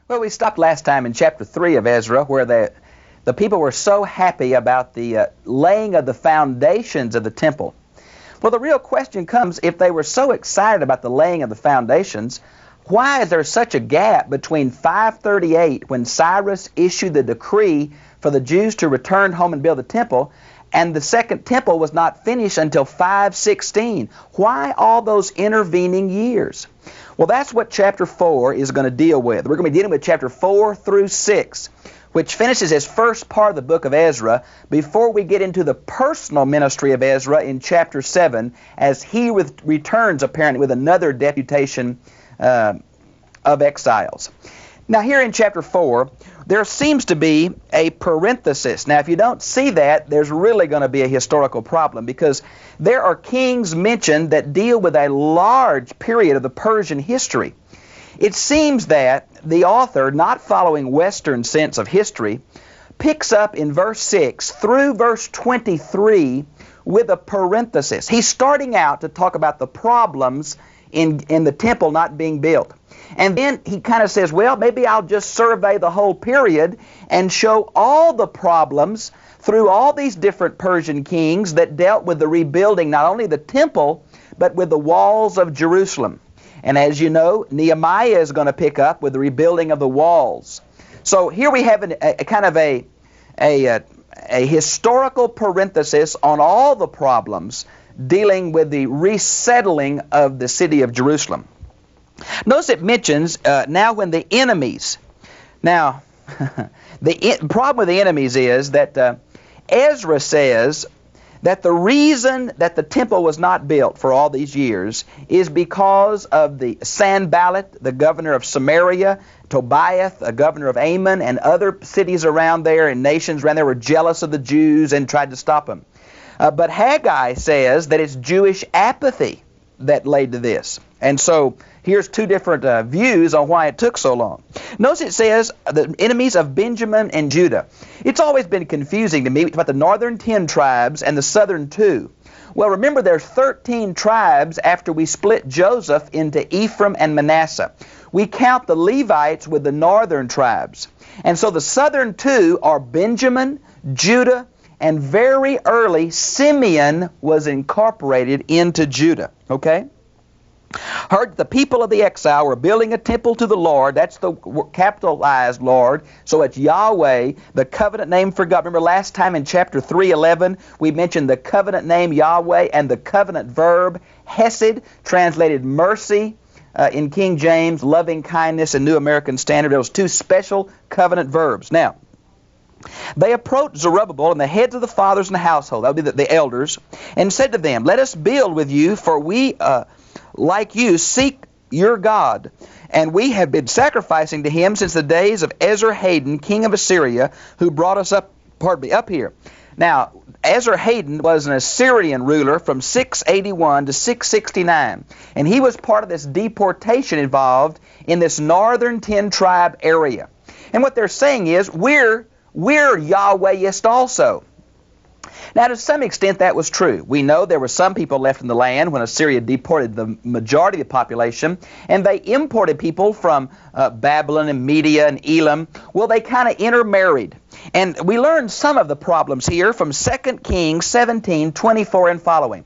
Well, we stopped last time in chapter 3 of Ezra where the people were so happy about the laying of the foundations of the temple. Well, the real question comes, if they were so excited about the laying of the foundations, why is there such a gap between 538, when Cyrus issued the decree for the Jews to return home and build the temple, and the second temple was not finished until 516? Why all those intervening years? Well, that's what chapter 4 is going to deal with. We're going to be dealing with chapter 4 through 6, which finishes his first part of the book of Ezra, before we get into the personal ministry of Ezra in chapter 7, as he returns apparently with another deputation of exiles. Now here in chapter 4, there seems to be a parenthesis. Now if you don't see that, there's really going to be a historical problem, because there are kings mentioned that deal with a large period of the Persian history. It seems that the author, not following Western sense of history, picks up in verse 6 through verse 23 with a parenthesis. He's starting out to talk about the problems in the temple not being built. And then he kind of says, well, maybe I'll just survey the whole period and show all the problems through all these different Persian kings that dealt with the rebuilding, not only the temple, but with the walls of Jerusalem. And as you know, Nehemiah is going to pick up with the rebuilding of the walls. So here we have a kind of a historical parenthesis on all the problems dealing with the resettling of the city of Jerusalem. Notice it mentions now when the enemies. Now, the problem with the enemies is that Ezra says that the reason that the temple was not built for all these years is because of the Sanballat, the governor of Samaria, Tobiah, a governor of Ammon, and other cities around there and nations around there were jealous of the Jews and tried to stop them. But Haggai says that it's Jewish apathy that led to this. And so here's two different views on why it took so long. Notice it says the enemies of Benjamin and Judah. It's always been confusing to me about the northern 10 tribes and the southern 2. Well, remember there's 13 tribes after we split Joseph into Ephraim and Manasseh. We count the Levites with the northern tribes. And so the southern 2 are Benjamin, Judah, and very early Simeon was incorporated into Judah. Okay? Heard the people of the exile were building a temple to the Lord. That's the capitalized Lord. So it's Yahweh, the covenant name for God. Remember last time in chapter 3:11, we mentioned the covenant name Yahweh and the covenant verb Hesed, translated mercy in King James, loving kindness in New American Standard. Those two special covenant verbs. Now, they approached Zerubbabel and the heads of the fathers in the household, that would be the elders, and said to them, let us build with you, for we like you, seek your God. And we have been sacrificing to him since the days of Esarhaddon, king of Assyria, who brought us up here. Now, Esarhaddon was an Assyrian ruler from 681 to 669. And he was part of this deportation involved in this northern 10 tribe area. And what they're saying is, we're Yahwehist also. Now, to some extent, that was true. We know there were some people left in the land when Assyria deported the majority of the population, and they imported people from Babylon and Media and Elam. Well, they kind of intermarried. And we learned some of the problems here from 2 Kings 17:24 and following.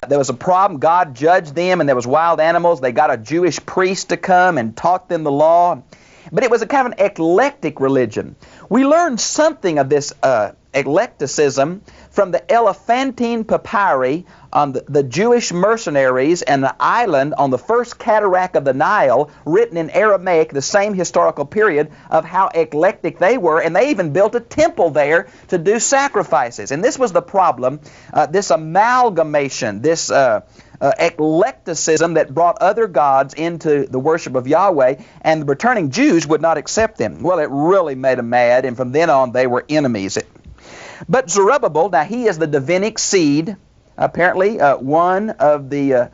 There was a problem. God judged them, and there was wild animals. They got a Jewish priest to come and taught them the law. But it was a kind of an eclectic religion. We learned something of this eclecticism from the Elephantine papyri on the Jewish mercenaries and the island on the first cataract of the Nile, written in Aramaic, the same historical period, of how eclectic they were, and they even built a temple there to do sacrifices. And this was the problem, this amalgamation, this eclecticism that brought other gods into the worship of Yahweh, and the returning Jews would not accept them. Well, it really made them mad, and from then on they were enemies. But Zerubbabel, now he is the Davidic seed, apparently one of the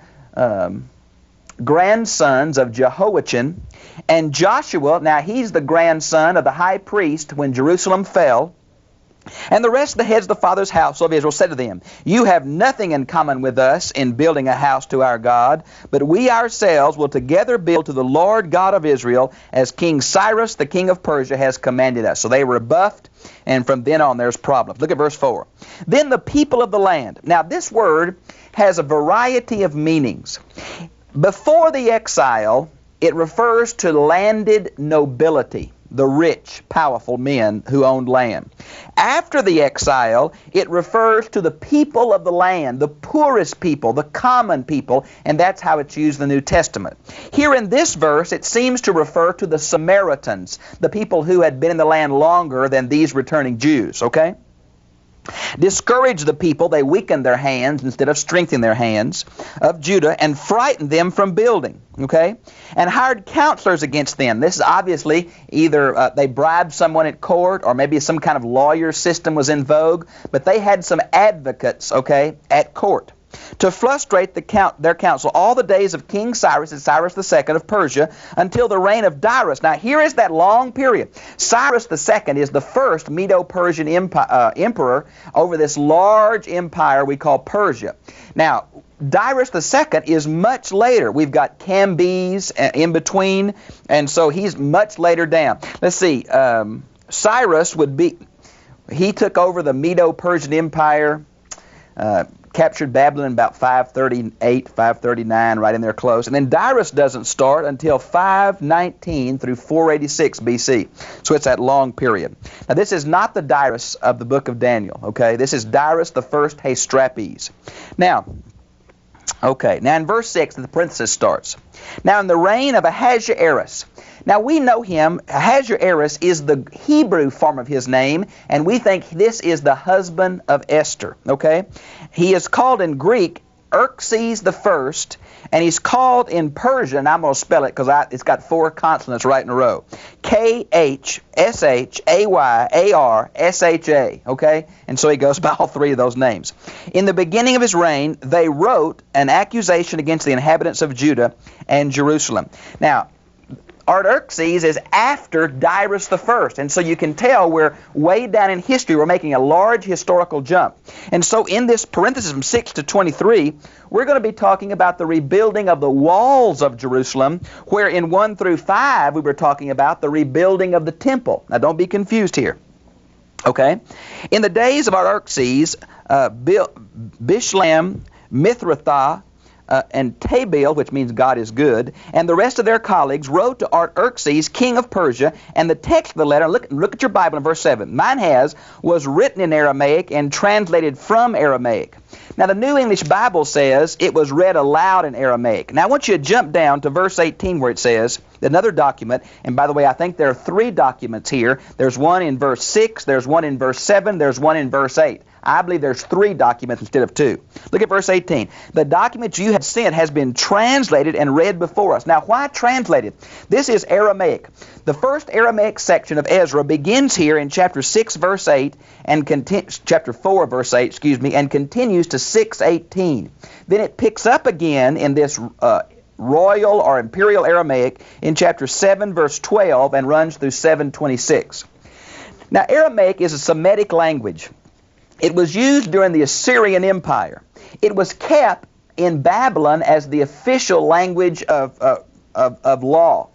grandsons of Jehoiachin, and Joshua, now he's the grandson of the high priest when Jerusalem fell. And the rest of the heads of the father's house of Israel said to them, You have nothing in common with us in building a house to our God, but we ourselves will together build to the Lord God of Israel, as King Cyrus, the king of Persia, has commanded us. So they were rebuffed, and from then on there's problems. Look at verse 4. Then the people of the land. Now this word has a variety of meanings. Before the exile, it refers to landed nobility, the rich, powerful men who owned land. After the exile, it refers to the people of the land, the poorest people, the common people, and that's how it's used in the New Testament. Here in this verse, it seems to refer to the Samaritans, the people who had been in the land longer than these returning Jews, okay? Discouraged the people, they weakened their hands instead of strengthening their hands of Judah, and frightened them from building, okay? And hired counselors against them. This is obviously either they bribed someone at court, or maybe some kind of lawyer system was in vogue, but they had some advocates, okay, at court, to frustrate their counsel all the days of King Cyrus and Cyrus II of Persia until the reign of Darius. Now here is that long period. Cyrus II is the first Medo-Persian emperor over this large empire we call Persia. Now Darius II is much later. We've got Cambyses in between, and so he's much later down. Let's see, Cyrus he took over the Medo-Persian Empire, captured Babylon in about 538, 539, right in there close. And then Darius doesn't start until 519 through 486 BC. So it's that long period. Now this is not the Darius of the book of Daniel, okay? This is Darius the first Hastrapes. Now in verse 6, the parenthesis starts. Now in the reign of Ahasuerus. Now we know him, Ahasuerus is the Hebrew form of his name, and we think this is the husband of Esther, okay? He is called in Greek Xerxes the First, and he's called in Persian, I'm going to spell it because it's got 4 consonants right in a row, Khshayarshah, okay? And so he goes by all 3 of those names. In the beginning of his reign, they wrote an accusation against the inhabitants of Judah and Jerusalem. Now, Artaxerxes is after Darius I, and so you can tell we're way down in history. We're making a large historical jump. And so in this parenthesis from 6 to 23, we're going to be talking about the rebuilding of the walls of Jerusalem, where in 1 through 5 we were talking about the rebuilding of the temple. Now don't be confused here. Okay? In the days of Artaxerxes, Bishlam, Mithrathah, and Tabeel, which means God is good, and the rest of their colleagues wrote to Artaxerxes, king of Persia, and the text of the letter, look at your Bible in verse 7. Mine was written in Aramaic and translated from Aramaic. Now the New English Bible says it was read aloud in Aramaic. Now I want you to jump down to verse 18 where it says, another document, and by the way, I think there are 3 documents here. There's one in verse 6, there's one in verse 7, there's one in verse 8. I believe there's 3 documents instead of 2. Look at verse 18. The document you have sent has been translated and read before us. Now, why translated? This is Aramaic. The first Aramaic section of Ezra begins here in chapter 6, verse 8, and chapter 4, verse 8, and continues to 6:18. Then it picks up again in this royal or imperial Aramaic in chapter 7, verse 12, and runs through 7:26. Now, Aramaic is a Semitic language. It was used during the Assyrian Empire. It was kept in Babylon as the official language of law.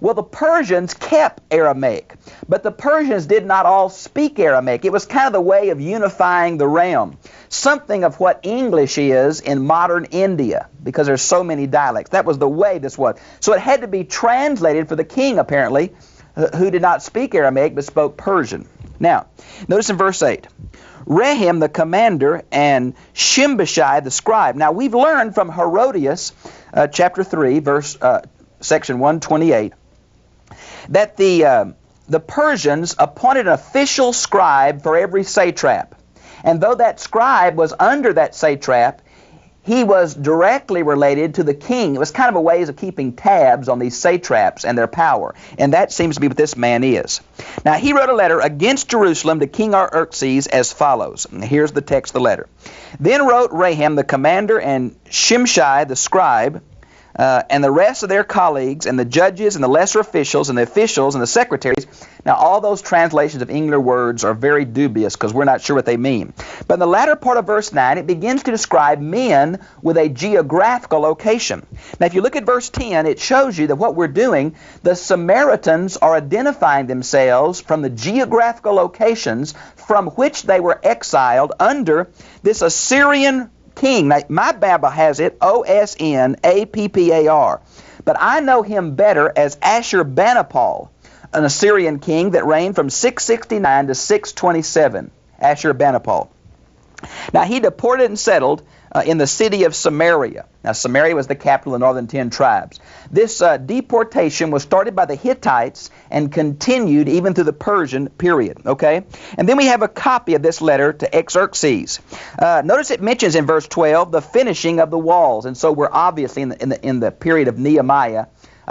Well, the Persians kept Aramaic, but the Persians did not all speak Aramaic. It was kind of the way of unifying the realm, something of what English is in modern India, because there's so many dialects. That was the way this was. So it had to be translated for the king, apparently, who did not speak Aramaic but spoke Persian. Now, notice in verse 8. Rehem the commander and Shimshai the scribe. Now we've learned from Herodias, chapter 3, section 128, that the Persians appointed an official scribe for every satrap. And though that scribe was under that satrap, he was directly related to the king. It was kind of a way of keeping tabs on these satraps and their power. And that seems to be what this man is. Now, he wrote a letter against Jerusalem to King Artaxerxes as follows. And here's the text of the letter. Then wrote Rehem the commander and Shimshai the scribe, and the rest of their colleagues, and the judges, and the lesser officials, and the officials, and the secretaries. Now, all those translations of English words are very dubious because we're not sure what they mean. But in the latter part of verse 9, it begins to describe men with a geographical location. Now, if you look at verse 10, it shows you that what we're doing, the Samaritans are identifying themselves from the geographical locations from which they were exiled under this Assyrian king. Now, my Bible has it Osnappar, but I know him better as Ashurbanipal, an Assyrian king that reigned from 669 to 627. Ashurbanipal. Now, he deported and settled in the city of Samaria. Now, Samaria was the capital of the northern 10 tribes. This deportation was started by the Hittites and continued even through the Persian period. Okay? And then we have a copy of this letter to Xerxes. Notice it mentions in verse 12 the finishing of the walls. And so we're obviously in the period of Nehemiah,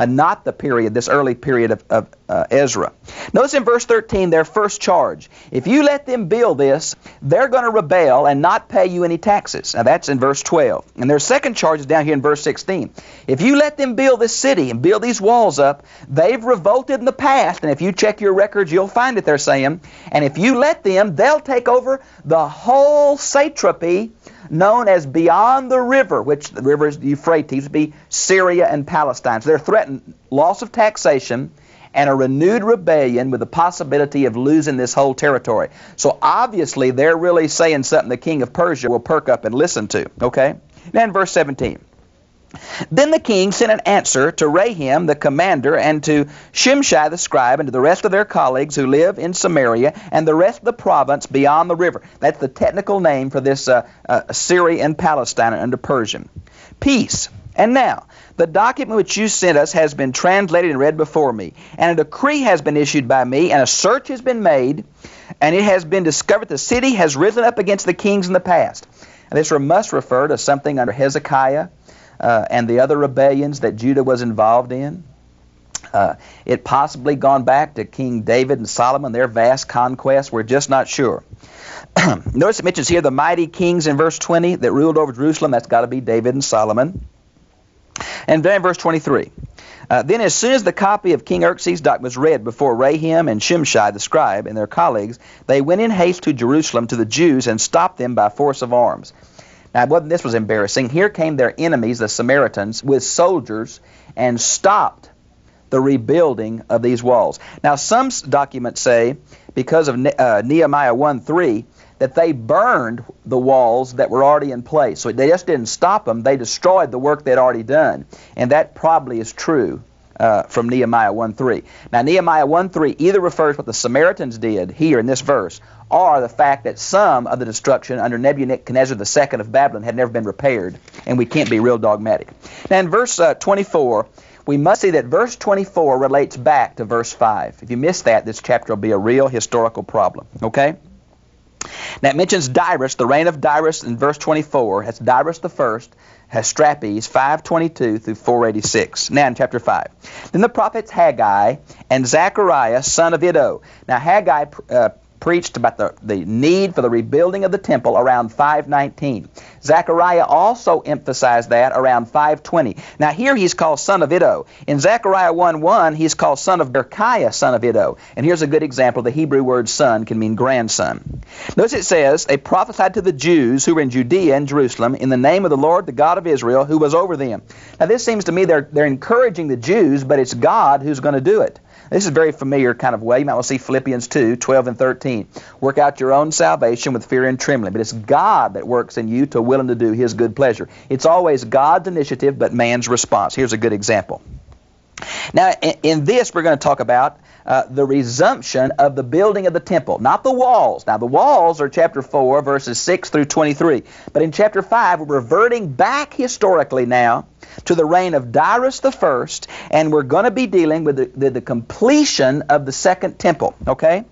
not the period, this early period of Ezra. Notice in verse 13 their first charge. If you let them build this, they're going to rebel and not pay you any taxes. Now that's in verse 12. And their second charge is down here in verse 16. If you let them build this city and build these walls up, they've revolted in the past. And if you check your records, you'll find it, they're saying. And if you let them, they'll take over the whole satrapy known as beyond the river, which the river is Euphrates, would be Syria and Palestine. So they're threatened loss of taxation and a renewed rebellion with the possibility of losing this whole territory. So obviously they're really saying something the king of Persia will perk up and listen to. Okay? Now in verse 17. Then the king sent an answer to Rahim the commander and to Shimshai the scribe and to the rest of their colleagues who live in Samaria and the rest of the province beyond the river. That's the technical name for this Syria and Palestine under Persian. Peace. And now, the document which you sent us has been translated and read before me, and a decree has been issued by me, and a search has been made, and it has been discovered the city has risen up against the kings in the past. And this must refer to something under Hezekiah, and the other rebellions that Judah was involved in. It possibly gone back to King David and Solomon, their vast conquests. We're just not sure. Notice it mentions here the mighty kings in verse 20 that ruled over Jerusalem. That's got to be David and Solomon. And then in verse 23. Then as soon as the copy of King Xerxes' document was read before Rahim and Shimshai the scribe and their colleagues, they went in haste to Jerusalem to the Jews and stopped them by force of arms. Now, this was embarrassing. Here came their enemies, the Samaritans, with soldiers and stopped the rebuilding of these walls. Now, some documents say, because of Nehemiah 1:3, that they burned the walls that were already in place. So they just didn't stop them. They destroyed the work they'd already done. And that probably is true from Nehemiah 1:3. Now, Nehemiah 1:3 either refers to what the Samaritans did here in this verse, or the fact that some of the destruction under Nebuchadnezzar II of Babylon had never been repaired, and we can't be real dogmatic. Now in verse 24, we must see that verse 24 relates back to verse 5. If you miss that, this chapter will be a real historical problem. Okay? Now it mentions Darius, the reign of Darius in verse 24. That's Darius the first, Hastrapes, 522 through 486. Now in chapter 5. Then the prophets Haggai and Zechariah, son of Iddo. Now Haggai preached about the need for the rebuilding of the temple around 519. Zechariah also emphasized that around 520. Now here he's called son of Iddo. In Zechariah 1:1 he's called son of Berechiah, son of Iddo. And here's a good example. The Hebrew word son can mean grandson. Notice it says, they prophesied to the Jews who were in Judea and Jerusalem in the name of the Lord, the God of Israel, who was over them. Now this seems to me they're encouraging the Jews, but it's God who's going to do it. This is a very familiar kind of way. You might want to see Philippians 2:12 and 13. Work out your own salvation with fear and trembling. But it's God that works in you to will and to do His good pleasure. It's always God's initiative, but man's response. Here's a good example. Now, in this, we're going to talk about the resumption of the building of the temple, not the walls. Now, the walls are chapter 4, verses 6 through 23. But in chapter 5, we're reverting back historically now to the reign of Darius the first, and we're going to be dealing with the completion of the second temple, okay?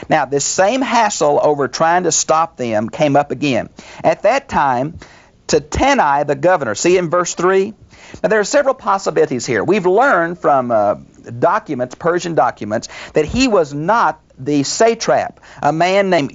Now, this same hassle over trying to stop them came up again. At that time, Tattenai, the governor, see in verse 3? Now, there are several possibilities here. We've learned from documents, Persian documents, that he was not the satrap, a man named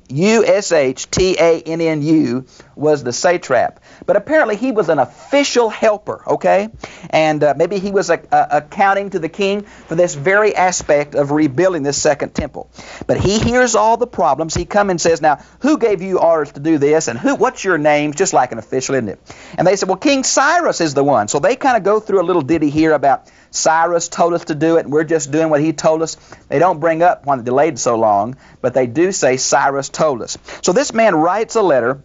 Ushtannu was the satrap. But apparently he was an official helper, okay? And maybe he was accounting to the king for this very aspect of rebuilding this second temple. But he hears all the problems. He comes and says, now, who gave you orders to do this? And what's your name? Just like an official, isn't it? And they said, well, King Cyrus is the one. So they kind of go through a little ditty here about Cyrus told us to do it, and we're just doing what he told us. They don't bring up why it delayed so long, but they do say Cyrus told us. So this man writes a letter,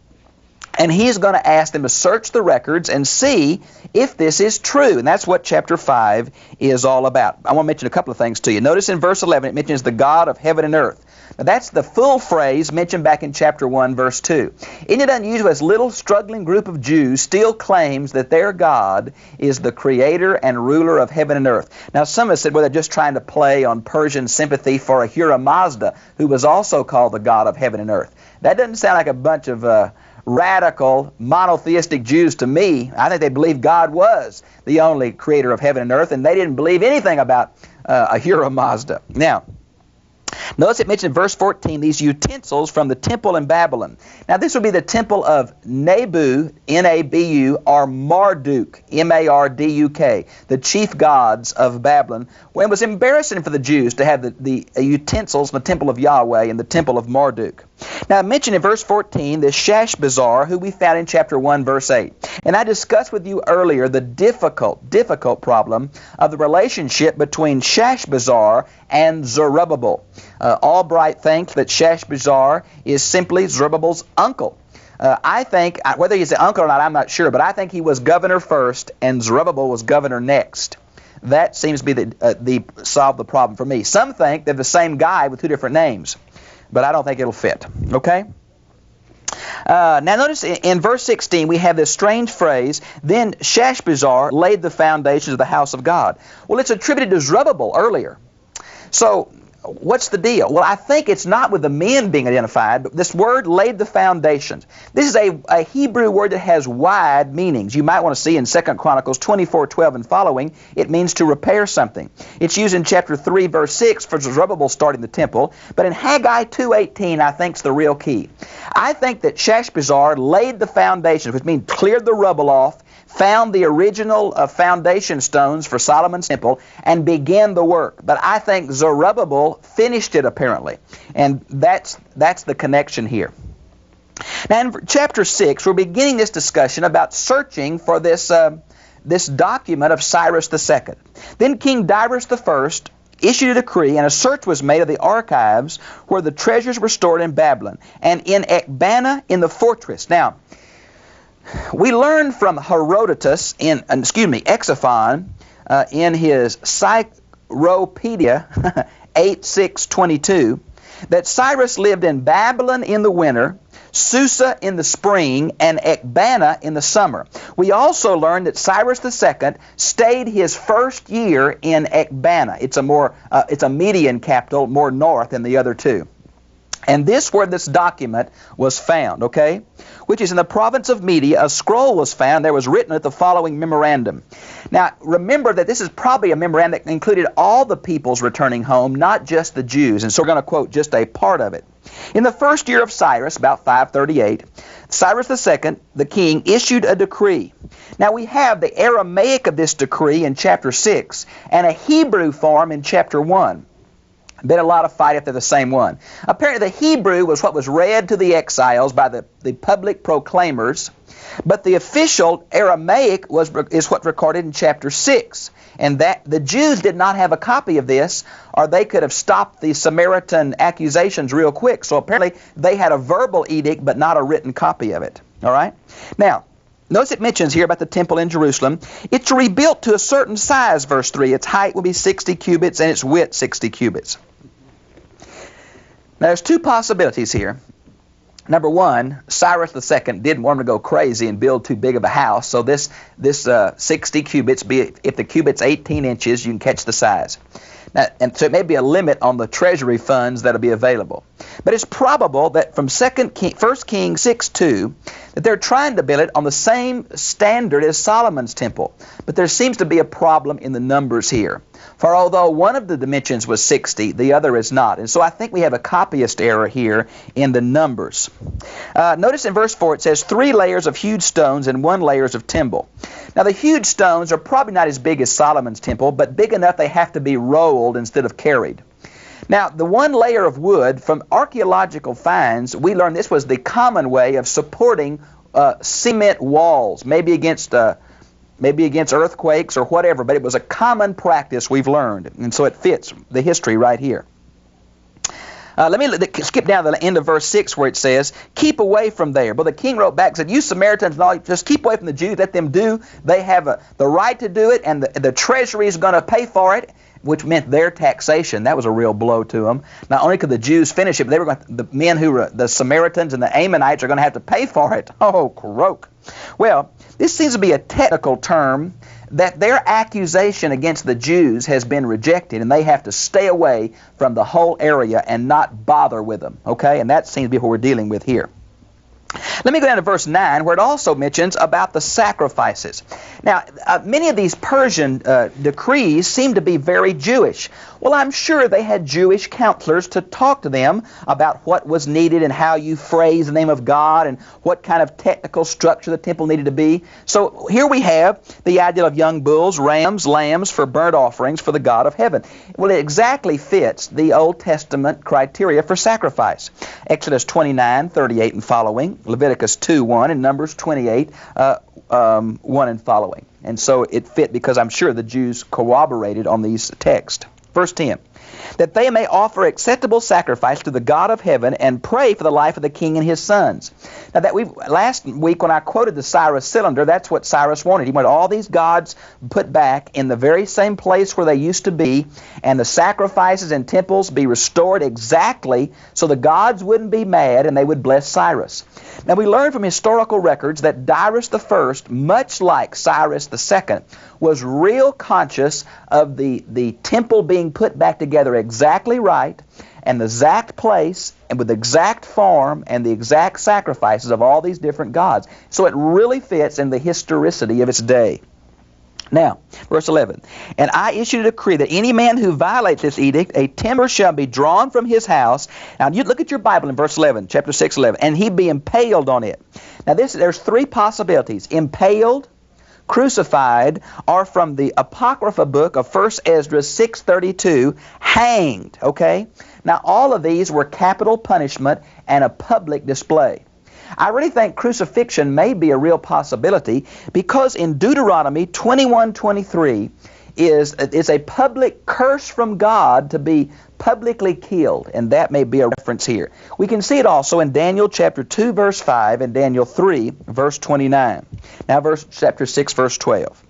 and he's going to ask them to search the records and see if this is true. And that's what chapter 5 is all about. I want to mention a couple of things to you. Notice in verse 11 it mentions the God of heaven and earth. Now that's the full phrase mentioned back in chapter 1, verse 2. Isn't it unusual this little struggling group of Jews still claims that their God is the creator and ruler of heaven and earth? Now some have said, well, they're just trying to play on Persian sympathy for Ahura Mazda, who was also called the God of heaven and earth. That doesn't sound like a bunch of radical, monotheistic Jews to me. I think they believed God was the only creator of heaven and earth, and they didn't believe anything about Ahura Mazda. Now, notice it mentioned in verse 14 these utensils from the temple in Babylon. Now this would be the temple of Nabu, N-A-B-U, or Marduk, M-A-R-D-U-K, the chief gods of Babylon. Well, it was embarrassing for the Jews to have the utensils in the temple of Yahweh and the temple of Marduk. Now I mentioned in verse 14 this Shashbazzar, who we found in chapter 1, verse 8. And I discussed with you earlier the difficult problem of the relationship between Shashbazzar and Zerubbabel. Albright thinks that Shashbazzar is simply Zerubbabel's uncle. I think, whether he's an uncle or not, I'm not sure, but I think he was governor first and Zerubbabel was governor next. That seems to be the solve the problem for me. Some think they're the same guy with two different names, but I don't think it'll fit. Okay? Now notice in verse 16 we have this strange phrase, then Shashbazzar laid the foundations of the house of God. Well, it's attributed to Zerubbabel earlier. So what's the deal? Well, I think it's not with the men being identified, but this word laid the foundations. This is a Hebrew word that has wide meanings. You might want to see in 2 Chronicles 24:12 and following, it means to repair something. It's used in chapter 3, verse 6 for Zerubbabel starting the temple, but in Haggai 2:18, I think is the real key. I think that Shashbazzar laid the foundations, which means cleared the rubble off, found the original foundation stones for Solomon's temple, and began the work. But I think Zerubbabel finished it apparently. And that's the connection here. Now in chapter 6, we're beginning this discussion about searching for this document of Cyrus II. Then King Darius I issued a decree, and a search was made of the archives where the treasures were stored in Babylon, and in Ecbatana in the fortress. Now, we learn from Exophon in his Cyropedia 8:622 that Cyrus lived in Babylon in the winter, Susa in the spring, and Ecbatana in the summer. We also learn that Cyrus II stayed his first year in Ecbatana. It's a Median capital, more north than the other two. And this where this document was found, okay, which is in the province of Media. A scroll was found. There was written at the following memorandum. Now, remember that this is probably a memorandum that included all the peoples returning home, not just the Jews. And so we're going to quote just a part of it. In the first year of Cyrus, about 538, Cyrus II, the king, issued a decree. Now, we have the Aramaic of this decree in chapter 6 and a Hebrew form in chapter 1. Been a lot of fight if they're the same one. Apparently the Hebrew was what was read to the exiles by the public proclaimers, but the official Aramaic is what's recorded in chapter 6. And that the Jews did not have a copy of this, or they could have stopped the Samaritan accusations real quick. So apparently they had a verbal edict but not a written copy of it. All right? Now, notice it mentions here about the temple in Jerusalem. It's rebuilt to a certain size, verse 3. Its height will be 60 cubits and its width 60 cubits. Now, there's two possibilities here. Number one, Cyrus II didn't want him to go crazy and build too big of a house, so this 60 cubits, if the cubit's 18 inches, you can catch the size. And so it may be a limit on the treasury funds that will be available. But it's probable that from 1 Kings 6:2 that they're trying to build it on the same standard as Solomon's temple. But there seems to be a problem in the numbers here. For although one of the dimensions was 60, the other is not. And so I think we have a copyist error here in the numbers. Notice in verse 4 it says 3 layers of huge stones and 1 layers of timber. Now the huge stones are probably not as big as Solomon's temple, but big enough they have to be rolled instead of carried. Now the 1 layer of wood, from archaeological finds, we learned this was the common way of supporting cement walls, maybe against earthquakes or whatever, but it was a common practice we've learned, and so it fits the history right here. Let me skip down to the end of verse 6 where it says, keep away from there. But the king wrote back and said, you Samaritans, and all, just keep away from the Jews, let them do. They have the right to do it, and the treasury is going to pay for it, which meant their taxation. That was a real blow to them. Not only could the Jews finish it, but the men who were the Samaritans and the Ammonites are going to have to pay for it. Oh, croak. Well, this seems to be a technical term that their accusation against the Jews has been rejected, and they have to stay away from the whole area and not bother with them. Okay? And that seems to be what we're dealing with here. Let me go down to verse 9, where it also mentions about the sacrifices. Now, many of these Persian decrees seem to be very Jewish. Well, I'm sure they had Jewish counselors to talk to them about what was needed and how you phrase the name of God and what kind of technical structure the temple needed to be. So here we have the idea of young bulls, rams, lambs for burnt offerings for the God of heaven. Well, it exactly fits the Old Testament criteria for sacrifice. Exodus 29:38 and following, Leviticus 2:1, and Numbers 28:1 and following. And so it fit because I'm sure the Jews corroborated on these texts. Verse 10, that they may offer acceptable sacrifice to the God of heaven and pray for the life of the king and his sons. Now that last week when I quoted the Cyrus cylinder, that's what Cyrus wanted. He wanted all these gods put back in the very same place where they used to be, and the sacrifices and temples be restored exactly so the gods wouldn't be mad and they would bless Cyrus. Now we learn from historical records that Darius I, much like Cyrus II, was real conscious of the temple being put back together exactly right, and the exact place, and with the exact form, and the exact sacrifices of all these different gods. So it really fits in the historicity of its day. Now, verse 11, and I issued a decree that any man who violates this edict, a timber shall be drawn from his house. Now, you look at your Bible in verse 11, chapter 6:11, and he be impaled on it. Now, there's 3 possibilities: impaled, crucified, or from the Apocrypha book of 1 Ezra 6:32, hanged. Okay? Now, all of these were capital punishment and a public display. I really think crucifixion may be a real possibility because in Deuteronomy 21:23 is a public curse from God to be publicly killed, and that may be a reference here. We can see it also in Daniel chapter 2 verse 5 and Daniel 3 verse 29. Now chapter 6 verse 12.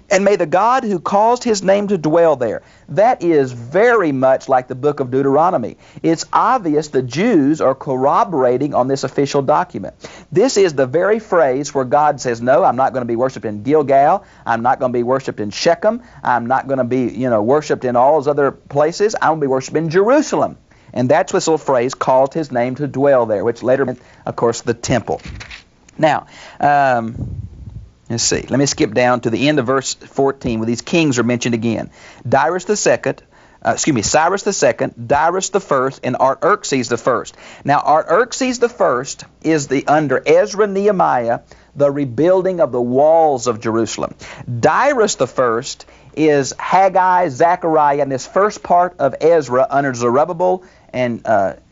And may the God who caused his name to dwell there. That is very much like the book of Deuteronomy. It's obvious the Jews are corroborating on this official document. This is the very phrase where God says, no, I'm not going to be worshipped in Gilgal. I'm not going to be worshipped in Shechem. I'm not going to be, worshipped in all those other places. I'm going to be worshipped in Jerusalem. And that's this little phrase, caused his name to dwell there, which later meant, of course, the temple. Now, let's see. Let me skip down to the end of verse 14 where these kings are mentioned again. Cyrus II, Darius I, and Artaxerxes I. Now, Artaxerxes I is under Ezra, Nehemiah, the rebuilding of the walls of Jerusalem. Darius I is Haggai, Zechariah, and this first part of Ezra under Zerubbabel and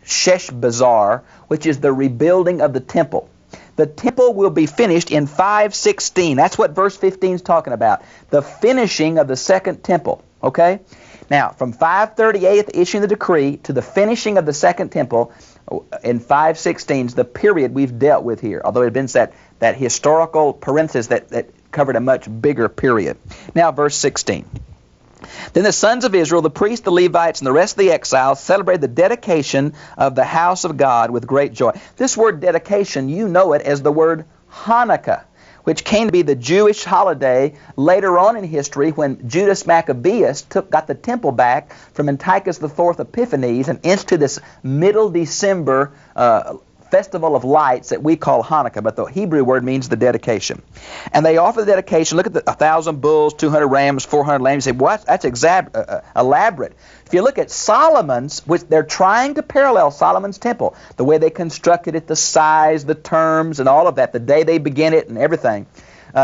Sheshbazzar, which is the rebuilding of the temple. The temple will be finished in 516. That's what verse 15 is talking about. The finishing of the second temple. Okay? Now, from 538, issuing the decree, to the finishing of the second temple in 516 is the period we've dealt with here, although it had been that historical parenthesis that covered a much bigger period. Now, verse 16. Then the sons of Israel, the priests, the Levites, and the rest of the exiles celebrated the dedication of the house of God with great joy. This word dedication, you know it as the word Hanukkah, which came to be the Jewish holiday later on in history when Judas Maccabeus got the temple back from Antiochus IV Epiphanes and instituted this middle December festival of lights that we call Hanukkah, but the Hebrew word means the dedication. And they offer the dedication. Look at the 1,000 bulls, 200 rams, 400 lambs. You say, what? That's elaborate. If you look at Solomon's, which they're trying to parallel Solomon's temple, the way they constructed it, the size, the terms, and all of that, the day they begin it and everything,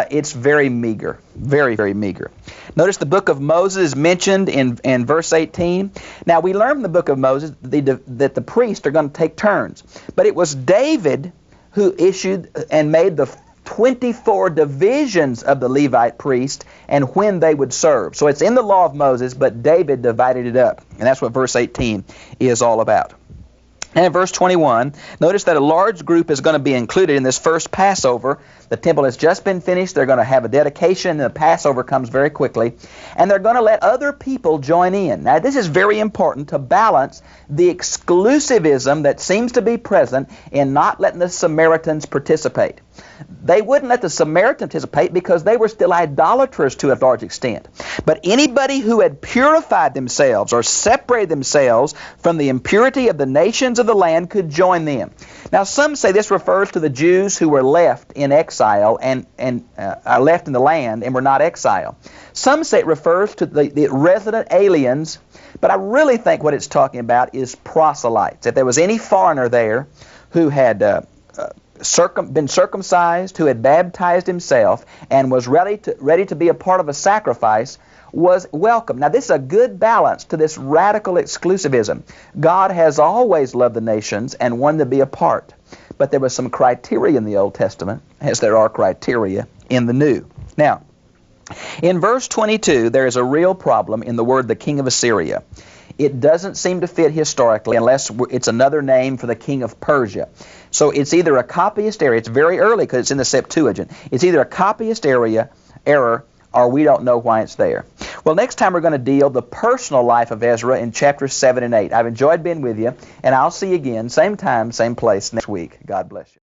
it's very meager, very, very meager. Notice the book of Moses is mentioned in verse 18. Now, we learn from the book of Moses that the priests are going to take turns. But it was David who issued and made the 24 divisions of the Levite priest and when they would serve. So it's in the law of Moses, but David divided it up. And that's what verse 18 is all about. And in verse 21, notice that a large group is going to be included in this first Passover. The temple has just been finished. They're going to have a dedication, and the Passover comes very quickly. And they're going to let other people join in. Now, this is very important to balance the exclusivism that seems to be present in not letting the Samaritans participate. They wouldn't let the Samaritans participate because they were still idolaters to a large extent. But anybody who had purified themselves or separated themselves from the impurity of the nations of the land could join them. Now, some say this refers to the Jews who were left in exile and left in the land and were not exiled. Some say it refers to the resident aliens, but I really think what it's talking about is proselytes. If there was any foreigner there who had been circumcised, who had baptized himself, and was ready to be a part of a sacrifice, was welcome. Now, this is a good balance to this radical exclusivism. God has always loved the nations and wanted to be a part. But there was some criteria in the Old Testament, as there are criteria in the New. Now, in verse 22, there is a real problem in the word the king of Assyria. It doesn't seem to fit historically unless it's another name for the king of Persia. So it's either a copyist error. It's very early because it's in the Septuagint. It's either a copyist error or we don't know why it's there. Well, next time we're going to deal the personal life of Ezra in chapters 7 and 8. I've enjoyed being with you, and I'll see you again, same time, same place next week. God bless you.